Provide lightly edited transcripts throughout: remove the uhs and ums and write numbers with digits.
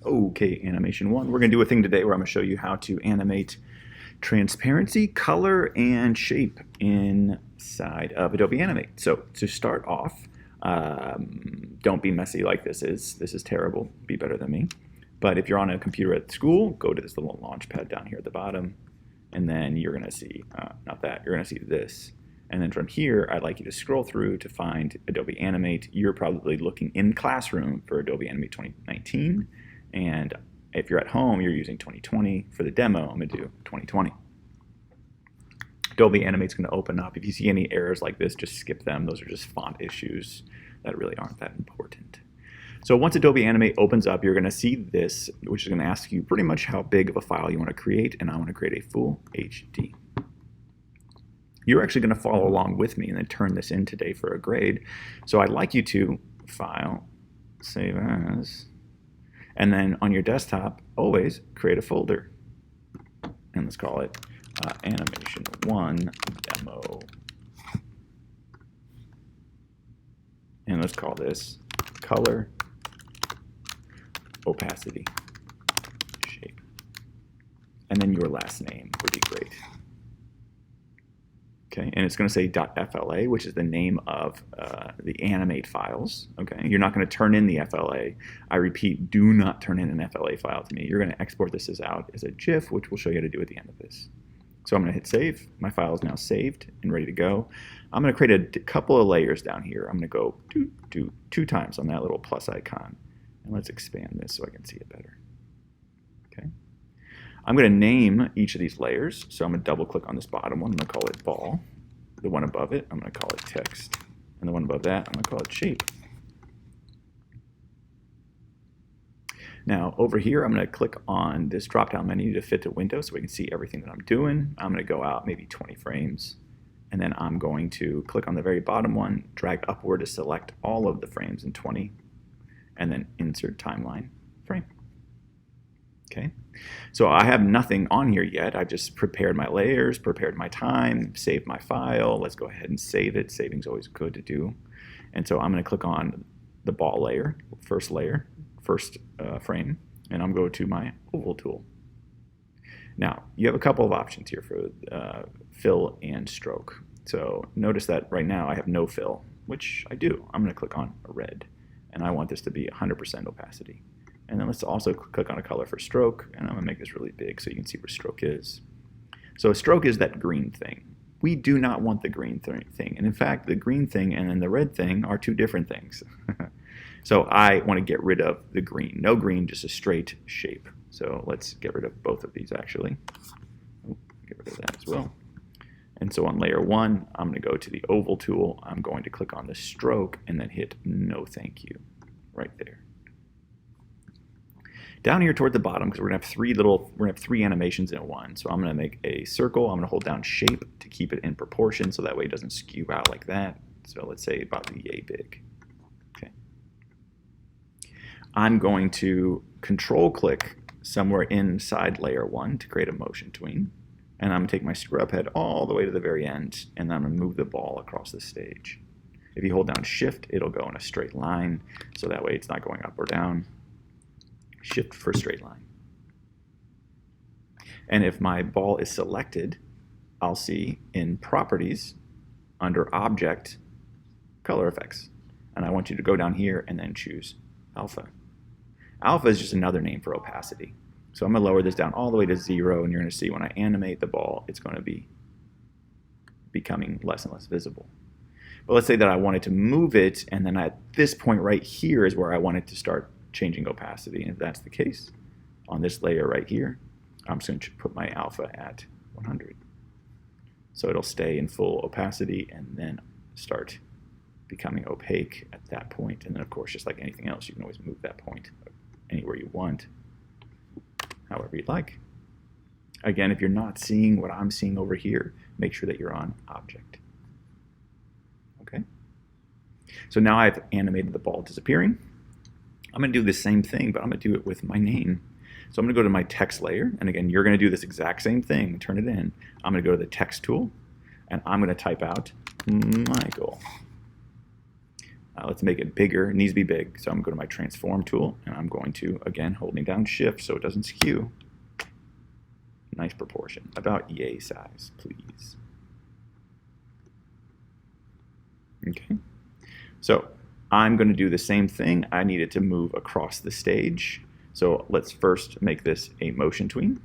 Okay, animation one. We're going to do a thing today where I'm going to show you how to animate transparency, color, and shape inside of Adobe Animate. So to start off, don't be messy like this is. This is terrible. Be better than me. But if you're on a computer at school, go to this little launch pad down here at the bottom, and then you're going to see, not that, you're going to see this. And then from here, I'd like you to scroll through to find Adobe Animate. You're probably looking in Classroom for Adobe Animate 2019. And if you're at home, you're using 2020. For the demo, I'm going to do 2020. Adobe Animate's going to open up. If you see any errors like this, just skip them. Those are just font issues that really aren't that important. So once Adobe Animate opens up, you're going to see this, which is going to ask you pretty much how big of a file you want to create, and I want to create a full HD. You're actually going to follow along with me and then turn this in today for a grade. So I'd like you to File, Save As, and then on your desktop, always create a folder. And let's call it Animation 1 Demo. And let's call this Color, Opacity, Shape. And then your last name would be great. Okay, and it's going to say .fla, which is the name of the animate files. Okay, you're not going to turn in the FLA. I repeat, do not turn in an FLA file to me. You're going to export this out as a GIF, which we'll show you how to do at the end of this. So I'm going to hit save. My file is now saved and ready to go. I'm going to create a couple of layers down here. I'm going to go two times on that little plus icon. And let's expand this so I can see it better. Okay. I'm going to name each of these layers. So I'm going to double click on this bottom one. I'm going to call it ball. The one above it, I'm going to call it text. And the one above that, I'm going to call it shape. Now over here, I'm going to click on this drop-down menu to fit the window so we can see everything that I'm doing. I'm going to go out maybe 20 frames. And then I'm going to click on the very bottom one, drag upward to select all of the frames in 20, and then insert timeline frame. Okay, so I have nothing on here yet. I've just prepared my layers, prepared my time, saved my file. Let's go ahead and save it. Saving's always good to do. And so I'm going to click on the ball layer, first frame, and I'm going to my oval tool. Now, you have a couple of options here for fill and stroke. So notice that right now I have no fill, which I do. I'm going to click on a red, and I want this to be 100% opacity. And then let's also click on a color for stroke, and I'm going to make this really big so you can see where stroke is. So stroke is that green thing. We do not want the green thing. And in fact, the green thing and then the red thing are two different things. So I want to get rid of the green. No green, just a straight shape. So let's get rid of both of these actually. Get rid of that as well. And so on layer one, I'm going to go to the oval tool. I'm going to click on the stroke and then hit no thank you right there. Down here toward the bottom, because we're going to have three animations in one. So I'm going to make a circle. I'm going to hold down shape to keep it in proportion so that way it doesn't skew out like that. So let's say about yay big. Okay. I'm going to control click somewhere inside layer one to create a motion tween. And I'm going to take my scrub head all the way to the very end, and I'm going to move the ball across the stage. If you hold down shift, it'll go in a straight line, so that way it's not going up or down. Shift for straight line. And if my ball is selected, I'll see in Properties, under Object, Color Effects. And I want you to go down here and then choose Alpha. Alpha is just another name for opacity. So I'm going to lower this down all the way to 0, and you're going to see when I animate the ball, it's going to be becoming less and less visible. But let's say that I wanted to move it, and then at this point right here is where I wanted to start changing opacity. And if that's the case, on this layer right here, I'm just going to put my alpha at 100. So it'll stay in full opacity and then start becoming opaque at that point. And then of course, just like anything else, you can always move that point anywhere you want, however you'd like. Again, if you're not seeing what I'm seeing over here, make sure that you're on Object. Okay. So now I've animated the ball disappearing. I'm going to do the same thing, but I'm going to do it with my name. So I'm going to go to my text layer, and again, you're going to do this exact same thing, turn it in. I'm going to go to the text tool, and I'm going to type out Michael. Let's make it bigger. It needs to be big. So I'm going to go to my transform tool, and I'm going to, again, holding down shift so it doesn't skew. Nice proportion. About yay size, please. Okay. So I'm going to do the same thing. I need it to move across the stage. So let's first make this a motion tween,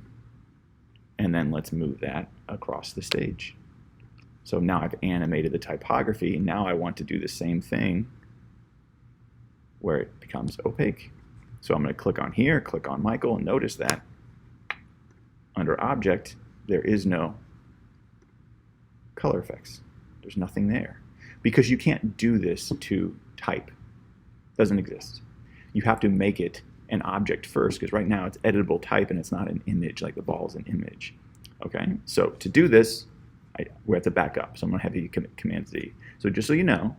and then let's move that across the stage. So now I've animated the typography. Now I want to do the same thing where it becomes opaque. So I'm going to click on here, click on Michael, and notice that under Object, there is no color effects. There's nothing there. Because you can't do this to type. It doesn't exist. You have to make it an object first, because right now it's editable type and it's not an image, like the ball is an image. Okay, so to do this, we have to back up. So I'm going to have you Command Z. So just so you know,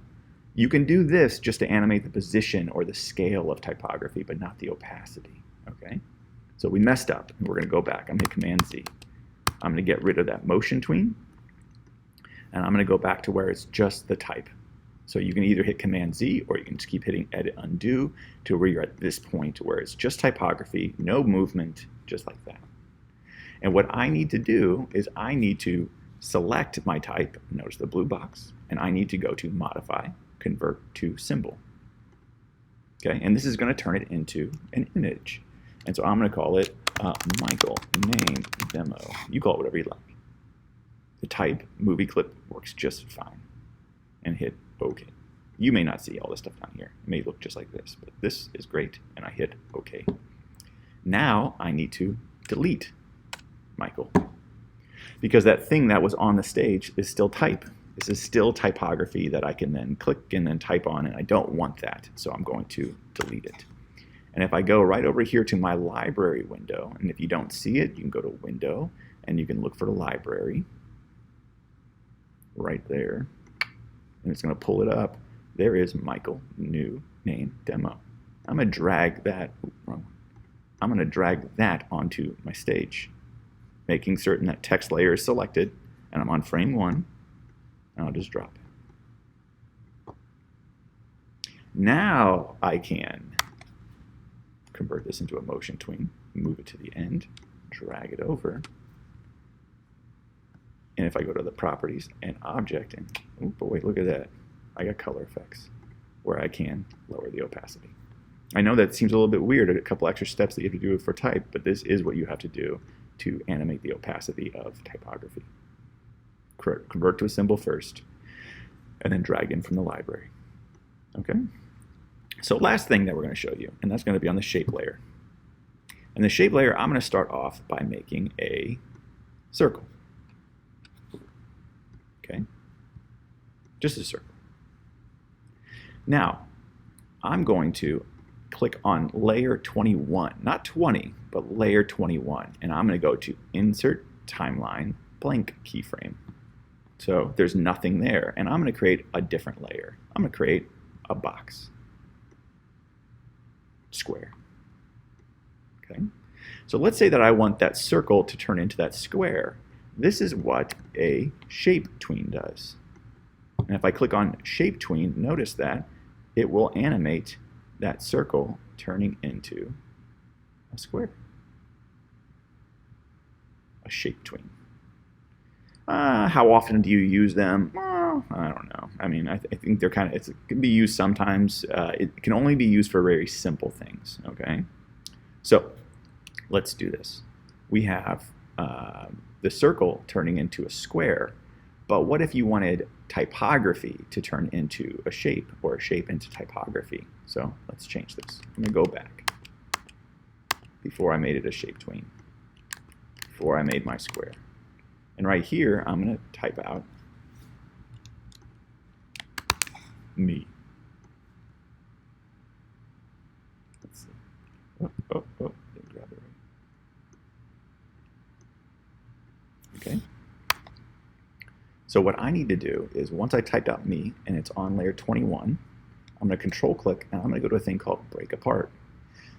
you can do this just to animate the position or the scale of typography, but not the opacity. Okay, so we messed up, and we're going to go back. I'm going to Command Z. I'm going to get rid of that motion tween, and I'm going to go back to where it's just the type. So you can either hit Command Z, or you can just keep hitting Edit Undo to where you're at this point where it's just typography, no movement, just like that. And what I need to do is I need to select my type, notice the blue box, and I need to go to Modify, Convert to Symbol. Okay, and this is going to turn it into an image. And so I'm going to call it Michael Name Demo. You call it whatever you like. The type movie clip works just fine. And hit OK. You may not see all this stuff down here. It may look just like this, but this is great, and I hit OK. Now I need to delete Michael, because that thing that was on the stage is still type. This is still typography that I can then click and then type on, and I don't want that, so I'm going to delete it. And if I go right over here to my library window, and if you don't see it, you can go to Window, and you can look for the library right there, and it's going to pull it up. There is Michael New Name Demo. I'm going to drag that. I'm going to drag that onto my stage, making certain that text layer is selected, and I'm on frame 1, and I'll just drop it. Now I can convert this into a motion tween, move it to the end, drag it over, and if I go to the Properties and Object, and oh boy, look at that, I got color effects where I can lower the opacity. I know that seems a little bit weird, a couple extra steps that you have to do for type, but this is what you have to do to animate the opacity of typography. Convert to a symbol first, and then drag in from the library. Okay? So last thing that we're going to show you, and that's going to be on the shape layer. And the shape layer, I'm going to start off by making a circle. Okay? Just a circle. Now, I'm going to click on layer 21, not 20, but layer 21, and I'm going to go to Insert Timeline Blank Keyframe. So there's nothing there, and I'm going to create a different layer. I'm going to create a box. Square. Okay. So let's say that I want that circle to turn into that square. This is what a shape tween does. And if I click on shape tween, notice that it will animate that circle turning into a square. A shape tween. How often do you use them? Well, I don't know. I mean, I think they're kind of, it can be used sometimes. It can only be used for very simple things, okay? So let's do this. We have the circle turning into a square, but what if you wanted typography to turn into a shape, or a shape into typography? So let's change this. I'm going to go back before I made it a shape tween, before I made my square. And right here, I'm going to type out me. Let's see. Didn't grab it right. Okay. So what I need to do is, once I typed out me and it's on layer 21, I'm going to control click, and I'm going to go to a thing called break apart.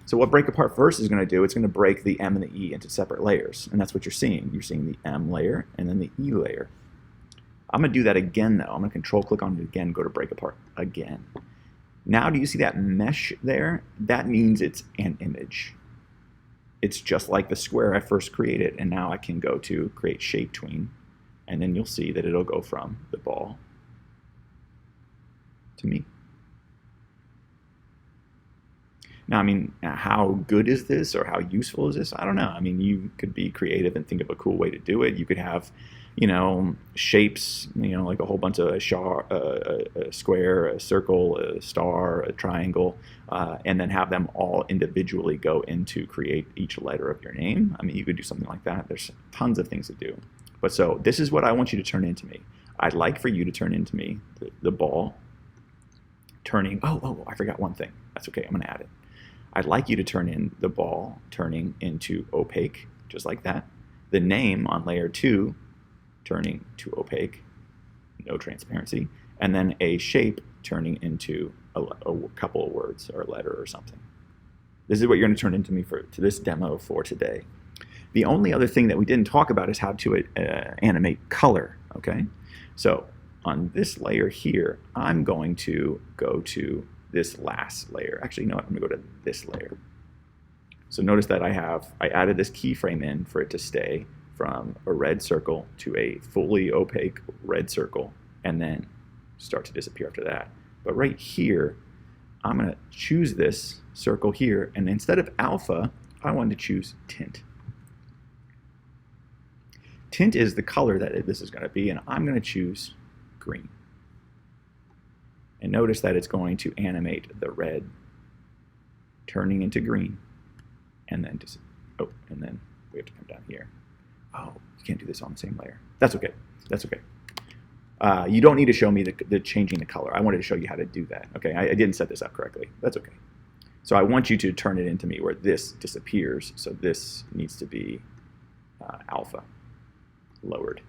So what break apart first is going to do, it's going to break the M and the E into separate layers, and that's what you're seeing. You're seeing the M layer and then the E layer. I'm going to do that again though. I'm going to control click on it again, go to break apart again. Now, do you see that mesh there? That means it's an image. It's just like the square I first created, and now I can go to create shape tween, and then you'll see that it'll go from the ball to me. Now, I mean, how good is this or how useful is this? I don't know. I mean, you could be creative and think of a cool way to do it. You could have, shapes, like a whole bunch of a square, a circle, a star, a triangle, and then have them all individually go into create each letter of your name. I mean, you could do something like that. There's tons of things to do. But so this is what I want you to turn into me. I'd like for you to turn into me the ball turning. Oh, I forgot one thing. That's okay. I'm going to add it. I'd like you to turn in the ball turning into opaque, just like that. The name on layer 2 turning to opaque, no transparency, and then a shape turning into a couple of words or a letter or something. This is what you're going to turn into me to this demo for today. The only other thing that we didn't talk about is how to animate color, okay? So on this layer here, I'm going to go to this last layer. Actually, you know what? I'm going to go to this layer. So notice that I added this keyframe in for it to stay from a red circle to a fully opaque red circle, and then start to disappear after that. But right here, I'm going to choose this circle here, and instead of alpha, I want to choose tint. Tint is the color that this is going to be, and I'm going to choose green. And notice that it's going to animate the red turning into green, and then and then we have to come down here. Oh, you can't do this on the same layer. That's okay. That's okay. You don't need to show me the changing the color. I wanted to show you how to do that. Okay, I didn't set this up correctly. That's okay. So I want you to turn it into me where this disappears. So this needs to be alpha, lowered.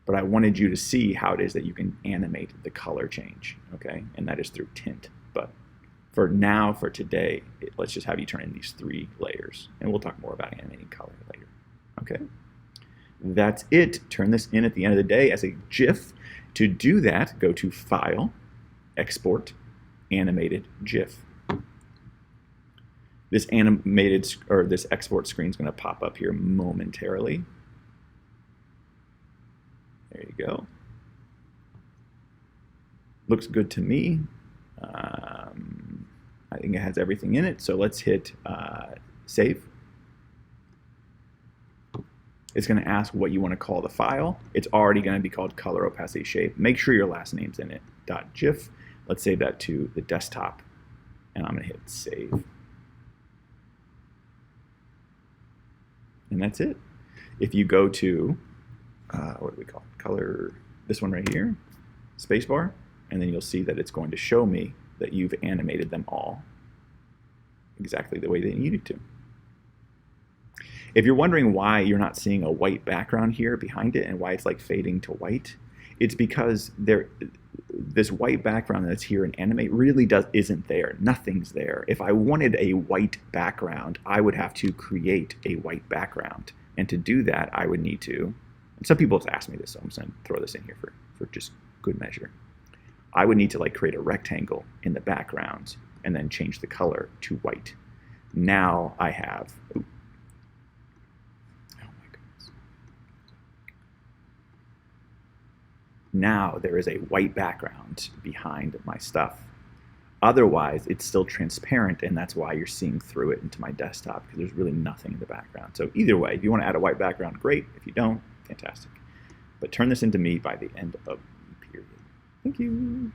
But I wanted you to see how it is that you can animate the color change, okay? And that is through tint. But for now, for today, let's just have you turn in these 3 layers. And we'll talk more about animating color later, okay? That's it. Turn this in at the end of the day as a GIF. To do that, go to File, Export, Animated GIF. This this export screen is going to pop up here momentarily. There you go. Looks good to me. I think it has everything in it. So let's hit Save. It's going to ask what you want to call the file. It's already going to be called Color Opacity Shape. Make sure your last name's in it. .gif. Let's save that to the desktop. And I'm going to hit Save. And that's it. If you go to what do we call it? Color, this one right here, spacebar, and then you'll see that it's going to show me that you've animated them all exactly the way they needed to. If you're wondering why you're not seeing a white background here behind it and why it's like fading to white, it's because this white background that's here in Animate really isn't there. Nothing's there. If I wanted a white background, I would have to create a white background. And to do that, I would need to, and some people have asked me this, so I'm just going to throw this in here for just good measure. I would need to like create a rectangle in the background and then change the color to white. Now I have, oh my goodness. Now there is a white background behind my stuff. Otherwise, it's still transparent, and that's why you're seeing through it into my desktop, because there's really nothing in the background. So either way, if you want to add a white background, great. If you don't, fantastic. But turn this into me by the end of the period. Thank you.